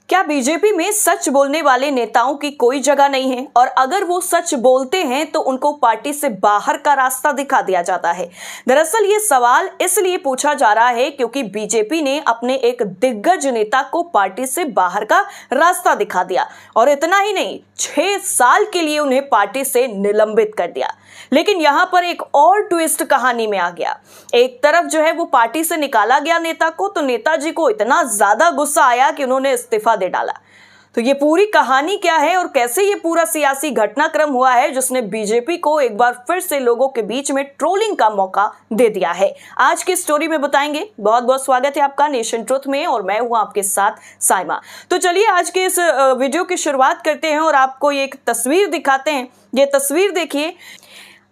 क्या बीजेपी में सच बोलने वाले नेताओं की कोई जगह नहीं है? और अगर वो सच बोलते हैं तो उनको पार्टी से बाहर का रास्ता दिखा दिया जाता है। दरअसल ये सवाल इसलिए पूछा जा रहा है क्योंकि बीजेपी ने अपने एक दिग्गज नेता को पार्टी से बाहर का रास्ता दिखा दिया और इतना ही नहीं, 6 साल के लिए उन्हें पार्टी से निलंबित कर दिया। लेकिन यहां पर एक और ट्विस्ट कहानी में आ गया। एक तरफ जो है वो पार्टी से निकाला गया नेता को, तो नेताजी को इतना ज्यादा गुस्सा आया कि उन्होंने इस्तीफा दे डाला। तो ये पूरी कहानी क्या है और कैसे ये पूरा सियासी घटनाक्रम हुआ है जिसने बीजेपी को एक बार फिर से लोगों के बीच में ट्रोलिंग का मौका दे दिया है, आज की स्टोरी में बताएंगे। बहुत बहुत स्वागत है आपका नेशन ट्रुथ में और मैं हूं आपके साथ साइमा। तो चलिए आज के इस वीडियो की शुरुआत करते हैं और आपको ये एक तस्वीर दिखाते हैं। ये तस्वीर देखिए,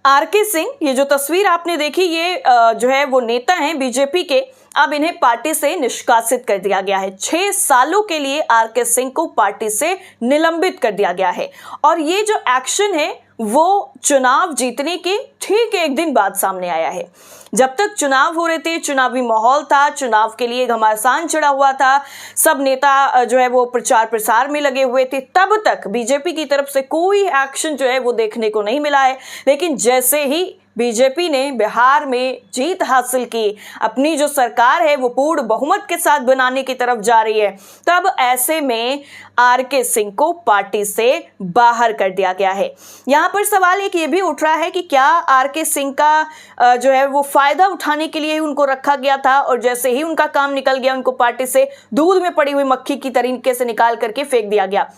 आरके सिंह। ये जो तस्वीर आपने देखी ये जो है वो नेता हैं बीजेपी के। अब इन्हें पार्टी से निष्कासित कर दिया गया है। 6 सालों के लिए आरके सिंह को पार्टी से निलंबित कर दिया गया है। और ये जो एक्शन है वो चुनाव जीतने के ठीक एक दिन बाद सामने आया है। जब तक चुनाव हो रहे थे, चुनावी माहौल था, चुनाव के लिए घमासान चढ़ा हुआ था, सब नेता जो है वो प्रचार प्रसार में लगे हुए थे, तब तक बीजेपी की तरफ से कोई एक्शन जो है वो देखने को नहीं मिला है। लेकिन जैसे ही बीजेपी ने बिहार में जीत हासिल की, अपनी जो सरकार है वो पूर्ण बहुमत के साथ बनाने की तरफ जा रही है, तब ऐसे में आरके सिंह को पार्टी से बाहर कर दिया गया है। यहाँ पर सवाल एक ये भी उठ रहा है कि क्या आरके सिंह का जो है वो फायदा उठाने के लिए ही उनको रखा गया था और जैसे ही उनका काम निकल गया उनको पार्टी से दूध में पड़ी हुई मक्खी की तरीके से निकाल करके फेंक दिया गया।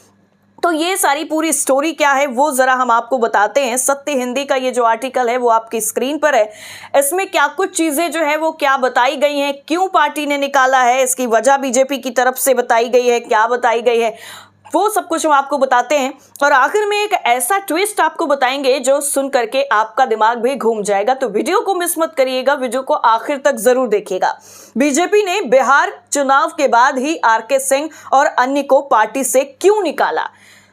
तो ये सारी पूरी स्टोरी क्या है वो जरा हम आपको बताते हैं। सत्य हिंदी का ये जो आर्टिकल है वो आपकी स्क्रीन पर है। इसमें क्या कुछ चीजें जो है वो क्या बताई गई हैं, क्यों पार्टी ने निकाला है, इसकी वजह बीजेपी की तरफ से बताई गई है, क्या बताई गई है, वो सब कुछ हम आपको बताते हैं। और आखिर में एक ऐसा ट्विस्ट आपको बताएंगे जो सुन करके आपका दिमाग भी घूम जाएगा। तो वीडियो को मिस मत करिएगा, वीडियो को आखिर तक जरूर देखिएगा। बीजेपी ने बिहार चुनाव के बाद ही आरके सिंह और अन्य को पार्टी से क्यों निकाला?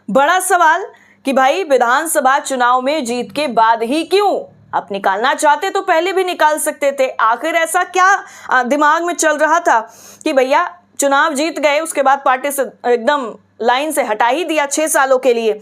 बड़ा सवाल कि भाई विधानसभा चुनाव में जीत के बाद ही क्यों? आप निकालना चाहते तो पहले भी निकाल सकते थे। आखिर ऐसा क्या दिमाग में चल रहा था कि भैया चुनाव जीत गए उसके बाद पार्टी से एकदम लाइन से हटा ही दिया 6 सालों के लिए।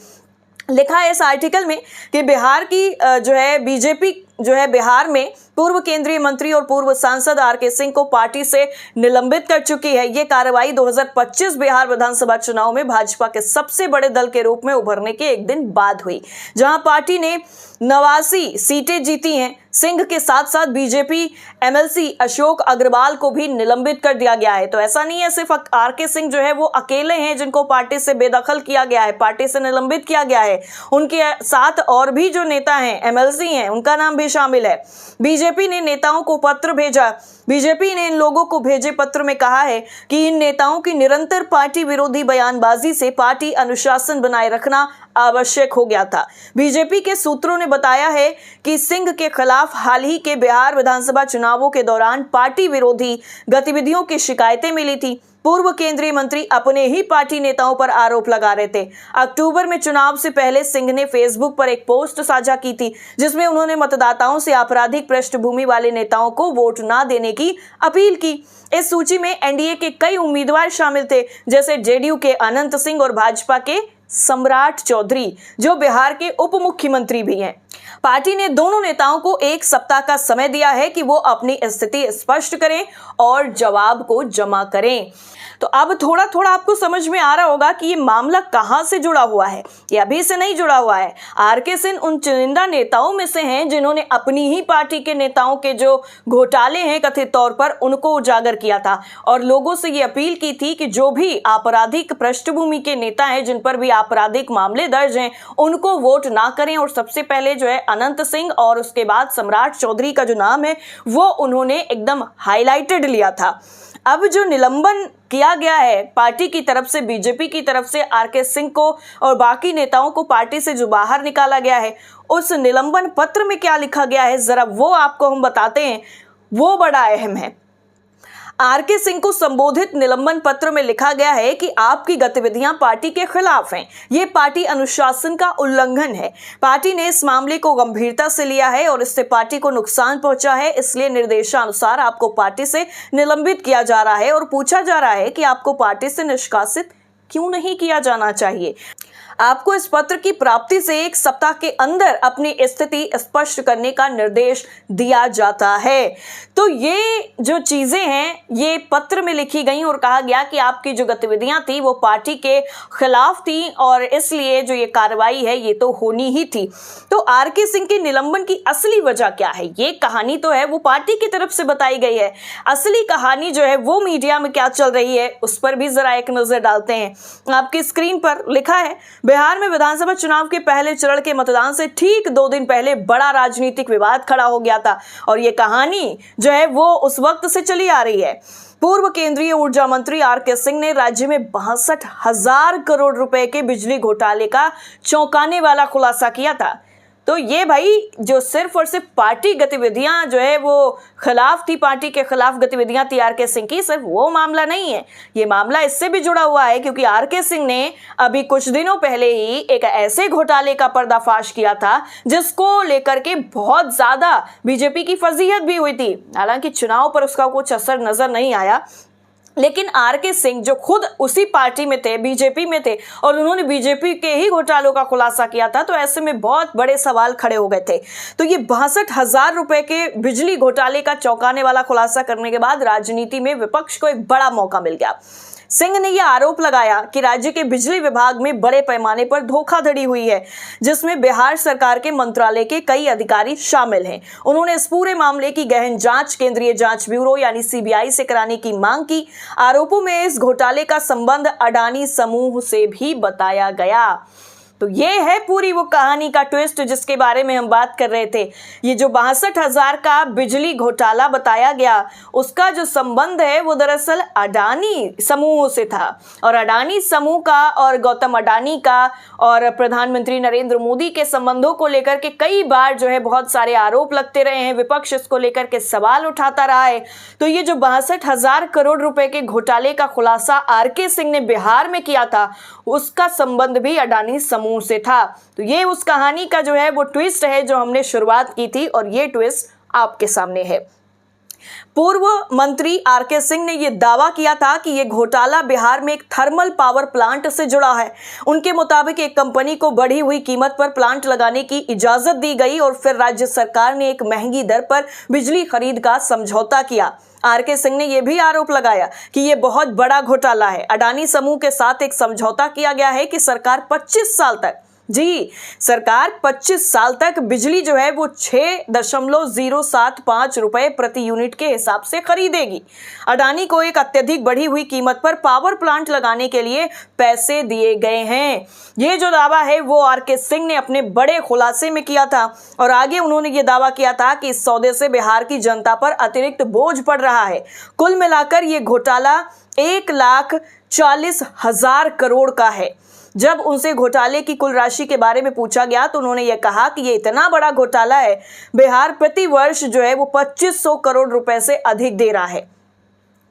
लिखा है इस आर्टिकल में कि बिहार की जो है बीजेपी जो है बिहार में पूर्व केंद्रीय मंत्री और पूर्व सांसद आरके सिंह को पार्टी से निलंबित कर चुकी है। ये कार्रवाई 2025 बिहार विधानसभा चुनाव में भाजपा के सबसे बड़े दल के रूप में उभरने के एक दिन बाद हुई, जहां पार्टी ने 89 सीटें जीती हैं। सिंह के साथ साथ बीजेपी एमएलसी अशोक अग्रवाल को भी निलंबित कर दिया गया है। तो ऐसा नहीं है सिर्फ आरके सिंह जो है वो अकेले हैं जिनको पार्टी से बेदखल किया गया है, पार्टी से निलंबित किया गया है। उनके साथ और भी जो नेता हैं, एमएलसी हैं, उनका नाम भी शामिल है। बीजेपी ने नेताओं को पत्र भेजा। बीजेपी ने इन लोगों को भेजे पत्र में कहा है कि इन नेताओं की निरंतर पार्टी विरोधी बयानबाजी से पार्टी अनुशासन बनाए रखना आवश्यक हो गया था। बीजेपी के सूत्रों ने बताया है कि सिंह के खिलाफ हाल ही के बिहार विधानसभा चुनावों के दौरान पार्टी विरोधी गतिविधियों की शिकायतें मिली थी। पूर्व केंद्रीय मंत्री अपने ही पार्टी नेताओं पर आरोप लगा रहे थे। अक्टूबर में चुनाव से पहले सिंह ने फेसबुक पर एक पोस्ट साझा की थी जिसमें उन्होंने मतदाताओं से आपराधिक पृष्ठभूमि वाले नेताओं को वोट न देने की अपील की। इस सूची में एनडीए के कई उम्मीदवार शामिल थे, जैसे जेडीयू के अनंत सिंह और भाजपा के सम्राट चौधरी जो बिहार के उप मुख्यमंत्री भी हैं। पार्टी ने दोनों नेताओं को 1 सप्ताह का समय दिया है कि वो अपनी स्थिति स्पष्ट करें और जवाब को जमा करें। तो अब थोड़ा थोड़ा आपको समझ में आ रहा होगा कि ये मामला कहां से जुड़ा हुआ है। ये अभी से नहीं जुड़ा हुआ है। आरके सिंह उन चुनिंदा नेताओं में से हैं जिन्होंने अपनी ही पार्टी के नेताओं के जो घोटाले हैं कथित तौर पर उनको उजागर किया था और लोगों से ये अपील की थी कि जो भी आपराधिक पृष्ठभूमि के नेता हैं, जिन पर भी आपराधिक मामले दर्ज हैं, उनको वोट ना करें। और सबसे पहले जो है अनंत सिंह और उसके बाद सम्राट चौधरी का जो नाम है वो उन्होंने एकदम हाईलाइटेड लिया था। अब जो निलंबन किया गया है पार्टी की तरफ से, बीजेपी की तरफ से आरके सिंह को और बाकी नेताओं को पार्टी से जो बाहर निकाला गया है, उस निलंबन पत्र में क्या लिखा गया है जरा वो आपको हम बताते हैं। वो बड़ा अहम है। आरके सिंह को संबोधित निलंबन पत्र में लिखा गया है कि आपकी गतिविधियां पार्टी के खिलाफ हैं। ये पार्टी अनुशासन का उल्लंघन है। पार्टी ने इस मामले को गंभीरता से लिया है और इससे पार्टी को नुकसान पहुंचा है, इसलिए निर्देशानुसार आपको पार्टी से निलंबित किया जा रहा है और पूछा जा रहा है कि आपको पार्टी से निष्कासित क्यों नहीं किया जाना चाहिए? आपको इस पत्र की प्राप्ति से 1 सप्ताह के अंदर अपनी स्थिति स्पष्ट करने का निर्देश दिया जाता है। तो ये जो चीजें हैं ये पत्र में लिखी गई और कहा गया कि आपकी जो गतिविधियां थी वो पार्टी के खिलाफ थी और इसलिए जो ये कार्रवाई है ये तो होनी ही थी। तो आरके सिंह के निलंबन की असली वजह क्या है? ये कहानी तो है वो पार्टी की तरफ से बताई गई है, असली कहानी जो है वो मीडिया में क्या चल रही है उस पर भी जरा एक नजर डालते हैं। आपकी स्क्रीन पर लिखा है, बिहार में विधानसभा चुनाव के पहले चरण के मतदान से ठीक 2 दिन पहले बड़ा राजनीतिक विवाद खड़ा हो गया था और ये कहानी जो है वो उस वक्त से चली आ रही है। पूर्व केंद्रीय ऊर्जा मंत्री आरके सिंह ने राज्य में 62,000 करोड़ रुपए के बिजली घोटाले का चौंकाने वाला खुलासा किया था। तो ये भाई जो सिर्फ और सिर्फ पार्टी गतिविधियां जो है वो खिलाफ थी, पार्टी के खिलाफ गतिविधियां थी आरके सिंह की, सिर्फ वो मामला नहीं है, ये मामला इससे भी जुड़ा हुआ है क्योंकि आरके सिंह ने अभी कुछ दिनों पहले ही एक ऐसे घोटाले का पर्दाफाश किया था जिसको लेकर के बहुत ज्यादा बीजेपी की फजीहत भी हुई थी। हालांकि चुनाव पर उसका कुछ असर नजर नहीं आया, लेकिन आरके सिंह जो खुद उसी पार्टी में थे, बीजेपी में थे और उन्होंने बीजेपी के ही घोटालों का खुलासा किया था, तो ऐसे में बहुत बड़े सवाल खड़े हो गए थे। तो ये 62,000 रुपए के बिजली घोटाले का चौंकाने वाला खुलासा करने के बाद राजनीति में विपक्ष को एक बड़ा मौका मिल गया। सिंह ने यह आरोप लगाया कि राज्य के बिजली विभाग में बड़े पैमाने पर धोखाधड़ी हुई है जिसमें बिहार सरकार के मंत्रालय के कई अधिकारी शामिल हैं। उन्होंने इस पूरे मामले की गहन जांच केंद्रीय जांच ब्यूरो यानी सीबीआई से कराने की मांग की। आरोपों में इस घोटाले का संबंध अडानी समूह से भी बताया गया। तो ये है पूरी वो कहानी का ट्विस्ट जिसके बारे में हम बात कर रहे थे। ये जो 62,000 का बिजली घोटाला बताया गया उसका जो संबंध है वो दरअसल अडानी समूह से था और अडानी समूह का और गौतम अडानी का और प्रधानमंत्री नरेंद्र मोदी के संबंधों को लेकर के कई बार जो है बहुत सारे आरोप लगते रहे हैं, विपक्ष इसको लेकर के सवाल उठाता रहा है। तो ये जो 62,000 करोड़ रुपए के घोटाले का खुलासा आरके सिंह ने बिहार में किया था उसका संबंध भी अडानी समूह से था। तो ये उस कहानी का जो है वो ट्विस्ट है जो हमने शुरुआत की थी और ये ट्विस्ट आपके सामने है। पूर्व मंत्री आरके सिंह ने यह दावा किया था कि यह घोटाला बिहार में एक थर्मल पावर प्लांट से जुड़ा है। उनके मुताबिक एक कंपनी को बढ़ी हुई कीमत पर प्लांट लगाने की इजाजत दी गई और फिर राज्य सरकार ने एक महंगी दर पर बिजली खरीद का समझौता किया। आरके सिंह ने यह भी आरोप लगाया कि यह बहुत बड़ा घोटाला है। अडानी समूह के साथ एक समझौता किया गया है कि सरकार 25 साल तक सरकार 25 साल तक बिजली जो है वो 6.075 रुपए प्रति यूनिट के हिसाब से खरीदेगी। अडानी को एक अत्यधिक बढ़ी हुई कीमत पर पावर प्लांट लगाने के लिए पैसे दिए गए हैं। ये जो दावा है वो आरके सिंह ने अपने बड़े खुलासे में किया था और आगे उन्होंने ये दावा किया था कि इस सौदे से बिहार की जनता पर अतिरिक्त बोझ पड़ रहा है। कुल मिलाकर ये घोटाला 1,40,000 करोड़ का है। जब उनसे घोटाले की कुल राशि के बारे में पूछा गया तो उन्होंने यह कहा कि ये इतना बड़ा घोटाला है, बिहार प्रति वर्ष जो है वो 2,500 करोड़ रुपए से अधिक दे रहा है।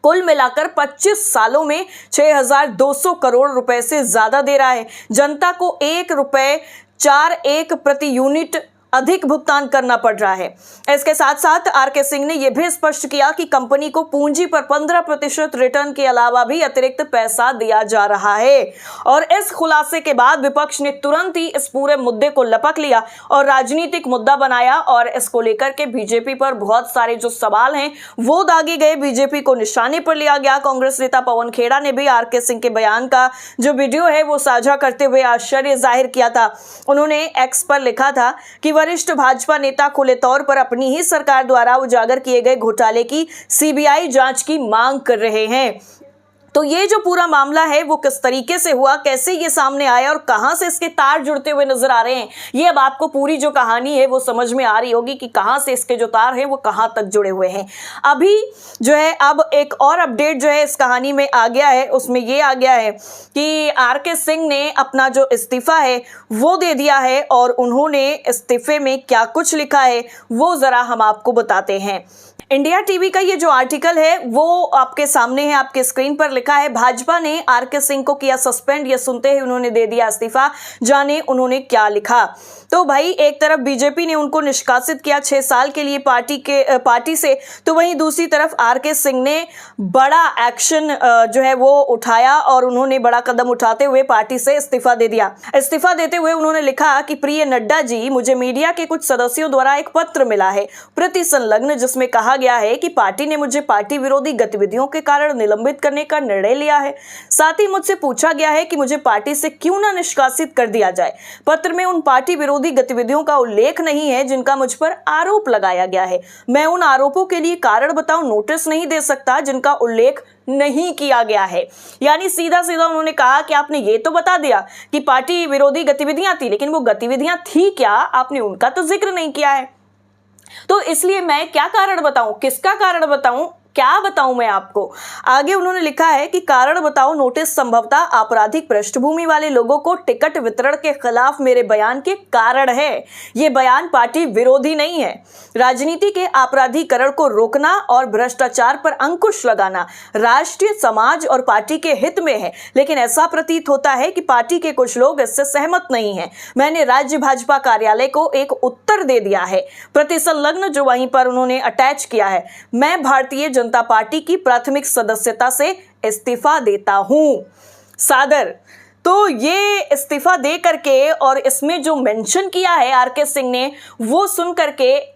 कुल मिलाकर 25 सालों में 6,200 करोड़ रुपए से ज्यादा दे रहा है। जनता को ₹1.41 प्रति यूनिट अधिक भुगतान करना पड़ रहा है। इसके साथ साथ आरके सिंह ने यह भी स्पष्ट किया कि कंपनी को पूंजी पर 15% रिटर्न के अलावा भी अतिरिक्त पैसा दिया जा रहा है। और इस खुलासे के बाद विपक्ष ने तुरंत ही इस पूरे मुद्दे को लपक लिया और राजनीतिक मुद्दा बनाया और इसको लेकर के बीजेपी पर बहुत सारे जो सवाल हैं वो दागे गए, बीजेपी को निशाने पर लिया गया। कांग्रेस नेता पवन खेड़ा ने भी आरके सिंह के बयान का जो वीडियो है वो साझा करते हुए आश्चर्य जाहिर किया था। उन्होंने एक्स पर लिखा था कि वरिष्ठ भाजपा नेता खुले तौर पर अपनी ही सरकार द्वारा उजागर किए गए घोटाले की सीबीआई जांच की मांग कर रहे हैं। तो ये जो पूरा मामला है वो किस तरीके से हुआ, कैसे ये सामने आया और कहां से इसके तार जुड़ते हुए नजर आ रहे हैं, ये अब आपको पूरी जो कहानी है वो समझ में आ रही होगी कि कहां से इसके जो तार हैं वो कहां तक जुड़े हुए हैं। अभी जो है अब एक और अपडेट जो है इस कहानी में आ गया है, उसमें ये आ गया है कि आरके सिंह ने अपना जो इस्तीफा है वो दे दिया है और उन्होंने इस्तीफे में क्या कुछ लिखा है वो जरा हम आपको बताते हैं। इंडिया टीवी का ये जो आर्टिकल है वो आपके सामने है, आपके स्क्रीन पर लिखा है भाजपा ने आरके सिंह को किया सस्पेंड। ये सुनते ही उन्होंने दे दिया इस्तीफा। जाने उन्होंने क्या लिखा। तो भाई एक तरफ बीजेपी ने उनको निष्कासित किया 6 साल के लिए पार्टी से, तो वहीं दूसरी तरफ आरके सिंह ने बड़ा एक्शन जो है वो उठाया और उन्होंने बड़ा कदम उठाते हुए पार्टी से इस्तीफा दे दिया। इस्तीफा देते हुए उन्होंने लिखा कि प्रिय नड्डा जी, मुझे मीडिया के कुछ सदस्यों द्वारा एक पत्र मिला है प्रति संलग्न, जिसमें कहा गया है कि पार्टी ने मुझे पार्टी विरोधी गतिविधियों के कारण निलंबित करने का निर्णय लिया है। साथ ही मुझसे पूछा गया है कि मुझे पार्टी से क्यों ना निष्कासित कर दिया जाए। पत्र में उन पार्टी विरोधी गतिविधियों का उल्लेख नहीं है जिनका मुझ पर आरोप लगाया गया है। मैं उन आरोपों के लिए कारण बताओ नोटिस नहीं दे सकता जिनका उल्लेख नहीं किया गया है। यानी सीधा सीधा उन्होंने कहा कि आपने ये तो बता दिया कि पार्टी विरोधी गतिविधियां थी, लेकिन वो गतिविधियां थी क्या, आपने उनका तो जिक्र नहीं किया है। तो इसलिए मैं क्या कारण बताऊं, किसका कारण बताऊं, क्या बताऊं मैं आपको। आगे उन्होंने लिखा है कि कारण बताओ नोटिस संभवतः आपराधिक पृष्ठभूमि वाले लोगों को टिकट वितरण के खिलाफ मेरे बयान के कारण है। यह बयान पार्टी विरोधी नहीं है। राजनीति के आपराधीकरण को रोकना और भ्रष्टाचार पर अंकुश लगाना राष्ट्रीय समाज और पार्टी के हित में है, लेकिन ऐसा प्रतीत होता है कि पार्टी के कुछ लोग इससे सहमत नहीं हैं। मैंने राज्य भाजपा कार्यालय को एक उत्तर दे दिया है, प्रति संलग्न जो वहीं पर उन्होंने अटैच किया है। मैं भारतीय जनता पार्टी की प्राथमिक सदस्यता से इस्तीफा देता हूं। सादर। तो ये इस्तीफा दे करके और इसमें जो मेंशन किया है आरके सिंह ने, वो सुन करके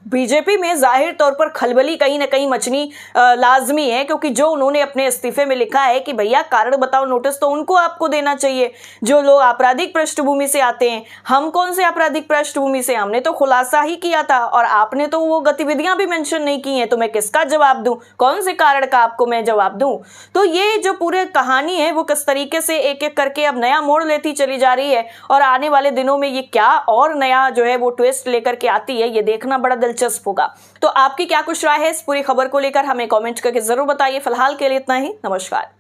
बीजेपी में जाहिर तौर पर खलबली कहीं ना कहीं मचनी लाजमी है, क्योंकि जो उन्होंने अपने इस्तीफे में लिखा है कि भैया कारण बताओ नोटिस तो उनको आपको देना चाहिए जो लोग आपराधिक पृष्ठभूमि से आते हैं। हम कौन से आपराधिक पृष्ठभूमि से, हमने तो खुलासा ही किया था और आपने तो वो गतिविधियां भी मेंशन नहीं की हैं। तो मैं किसका जवाब दूं, कौन से कारण का आपको मैं जवाब दूं। तो ये जो पूरी कहानी है वो किस तरीके से एक एक करके अब नया मोड़ लेती चली जा रही है और आने वाले दिनों में ये क्या और नया जो है वो ट्विस्ट लेकर के आती है, ये देखना बड़ा दिलचस्प होगा। तो आपकी क्या कुछ राय है इस पूरी खबर को लेकर, हमें कमेंट करके जरूर बताइए। फिलहाल के लिए इतना ही, नमस्कार।